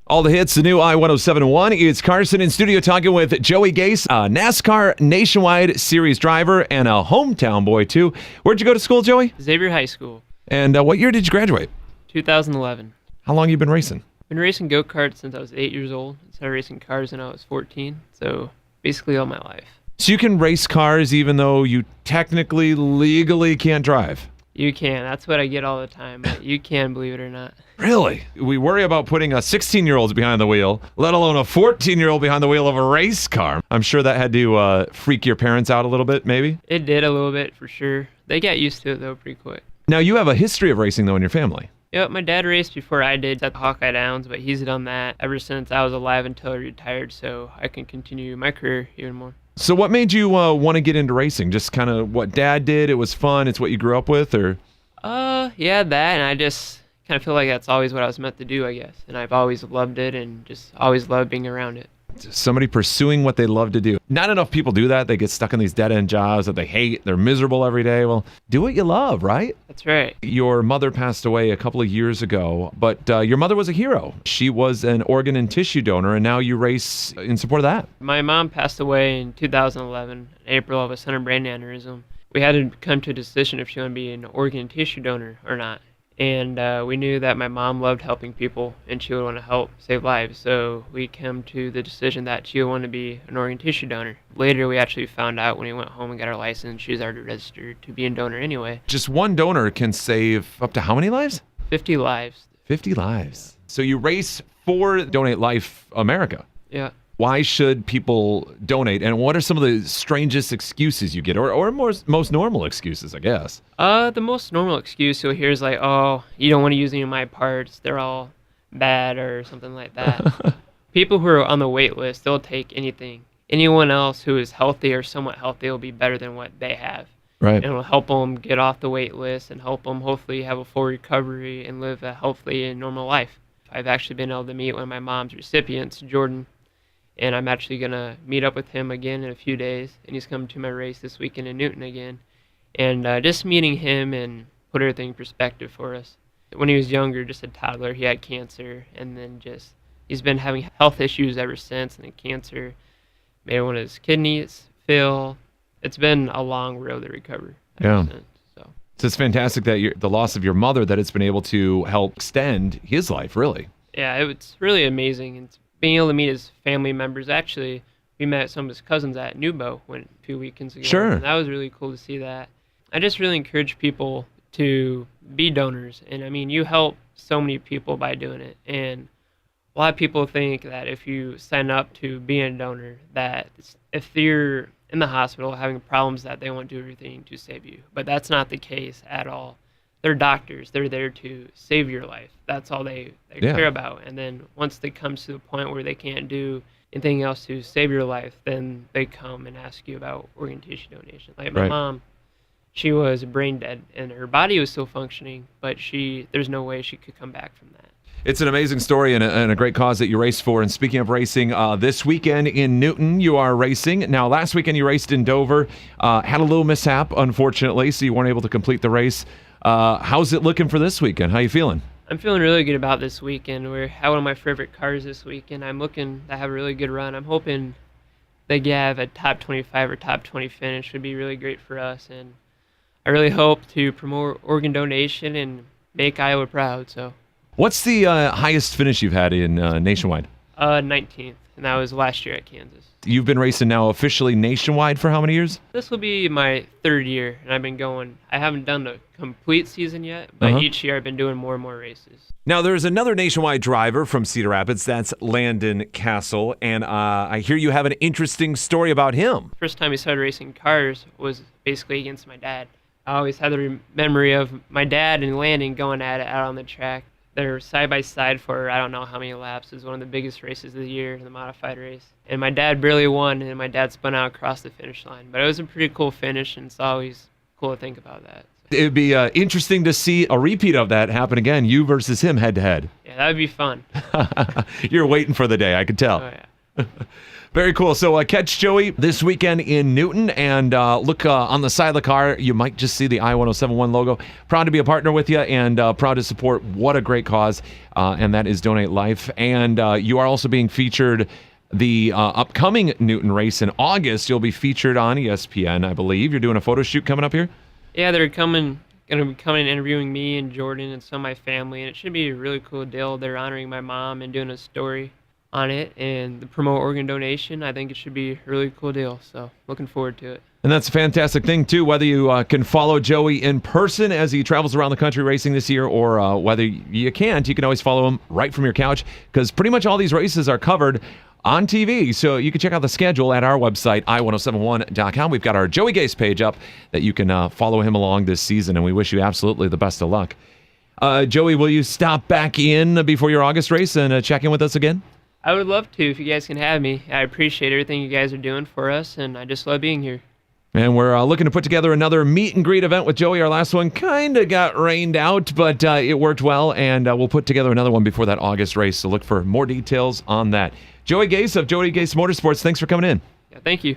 All the hits, the new I-1071. It's Carson in studio talking with Joey Gase, a NASCAR Nationwide Series driver and a hometown boy, too. Where'd you go to school, Joey? Xavier High School. And what year did you graduate? 2011. How long you been racing? Been racing go-karts since I was 8 years old. Started racing cars when I was 14, so basically all my life. So you can race cars even though you technically, legally can't drive? You can. That's what I get all the time, but you can, believe it or not. Really? We worry about putting a 16-year-old behind the wheel, let alone a 14-year-old behind the wheel of a race car. I'm sure that had to freak your parents out a little bit, maybe? It did a little bit, for sure. They got used to it, though, pretty quick. Now, you have a history of racing, though, in your family. Yep, my dad raced before I did at the Hawkeye Downs, but he's done that ever since I was alive until he retired, so I can continue my career even more. So what made you want to get into racing? Just kind of what Dad did? It was fun? It's what you grew up with? Or? Yeah, that, and I just kind of feel like that's always what I was meant to do, I guess. And I've always loved it and just always loved being around it. Somebody pursuing what they love to do. Not enough people do that. They get stuck in these dead-end jobs that they hate. They're miserable every day. Well, do what you love, right? That's right. Your mother passed away a couple of years ago, but your mother was a hero. She was an organ and tissue donor, and now you race in support of that. My mom passed away in 2011, in April, of a sudden brain aneurysm. We had to come to a decision if she wanted to be an organ and tissue donor or not. And we knew that my mom loved helping people and she would want to help save lives. So we came to the decision that she would want to be an organ tissue donor. Later, we actually found out when we went home and got our license, she was already registered to be a donor anyway. Just one donor can save up to how many lives? 50 lives. 50 lives. So you race for Donate Life America. Yeah. Why should people donate, and what are some of the strangest excuses you get, or most normal excuses, I guess? The most normal excuse you'll hear is like, oh, you don't want to use any of my parts, they're all bad, or something like that. People who are on the wait list, they'll take anything. Anyone else who is healthy or somewhat healthy will be better than what they have. Right. And it'll help them get off the wait list and help them hopefully have a full recovery and live a healthy and normal life. I've actually been able to meet one of my mom's recipients, Jordan, and I'm actually going to meet up with him again in a few days, and he's coming to my race this weekend in Newton again. And just meeting him and put everything in perspective for us. When he was younger, just a toddler, he had cancer, and then he's been having health issues ever since, and the cancer made one of his kidneys fail. It's been a long road to recover ever since. So it's fantastic that the loss of your mother, that it's been able to help extend his life, really. Yeah, it's really amazing. It's being able to meet his family members. Actually, we met some of his cousins at Nubo a few weekends ago. Sure. And that was really cool to see that. I just really encourage people to be donors. And I mean, you help so many people by doing it. And a lot of people think that if you sign up to be a donor, that if you're in the hospital having problems, that they won't do everything to save you. But that's not the case at all. They're doctors. They're there to save your life. That's all they care about. And then once it comes to the point where they can't do anything else to save your life, then they come and ask you about organ tissue donation. Like my mom, she was brain dead, and her body was still functioning, but there's no way she could come back from that. It's an amazing story and a great cause that you race for. And speaking of racing, this weekend in Newton, you are racing. Now, last weekend you raced in Dover, had a little mishap, unfortunately, so you weren't able to complete the race. How's it looking for this weekend? How you feeling? I'm feeling really good about this weekend. We have one of my favorite cars this weekend. I'm looking to have a really good run. I'm hoping they have a top 25 or top 20 finish. Would be really great for us. And I really hope to promote organ donation and make Iowa proud. So, what's the highest finish you've had in Nationwide? 19th, and that was last year at Kansas. You've been racing now officially nationwide for how many years? This will be my third year, and I've been going. I haven't done the complete season yet, but each year I've been doing more and more races. Now, there's another nationwide driver from Cedar Rapids. That's Landon Castle, and I hear you have an interesting story about him. First time I started racing cars was basically against my dad. I always had the memory of my dad and Landon going at it out on the track. They're side by side for I don't know how many laps. It was one of the biggest races of the year, the modified race. And my dad barely won, and my dad spun out across the finish line. But it was a pretty cool finish, and it's always cool to think about that. It would be interesting to see a repeat of that happen again, you versus him head to head. Yeah, that would be fun. You're waiting for the day, I could tell. Oh, yeah. Very cool. So catch Joey this weekend in Newton, and look on the side of the car. You might just see the I-1071 logo. Proud to be a partner with you, and proud to support what a great cause, and that is Donate Life. And you are also being featured the upcoming Newton race in August. You'll be featured on ESPN, I believe. You're doing a photo shoot coming up here? Yeah, they're going to be coming and interviewing me and Jordan and some of my family, and it should be a really cool deal. They're honoring my mom and doing a story on it, and the promote organ donation. I think it should be a really cool deal, so looking forward to it. And that's a fantastic thing, too, whether you can follow Joey in person as he travels around the country racing this year, or whether you can't, you can always follow him right from your couch, because pretty much all these races are covered on TV. So you can check out the schedule at our website, i1071.com. We've got our Joey Gase page up that you can follow him along this season, and we wish you absolutely the best of luck. Joey, will you stop back in before your August race and check in with us again? I would love to if you guys can have me. I appreciate everything you guys are doing for us, and I just love being here. And we're looking to put together another meet and greet event with Joey. Our last one kind of got rained out, but it worked well, and we'll put together another one before that August race, so look for more details on that. Joey Gase of Joey Gase Motorsports, thanks for coming in. Yeah, thank you.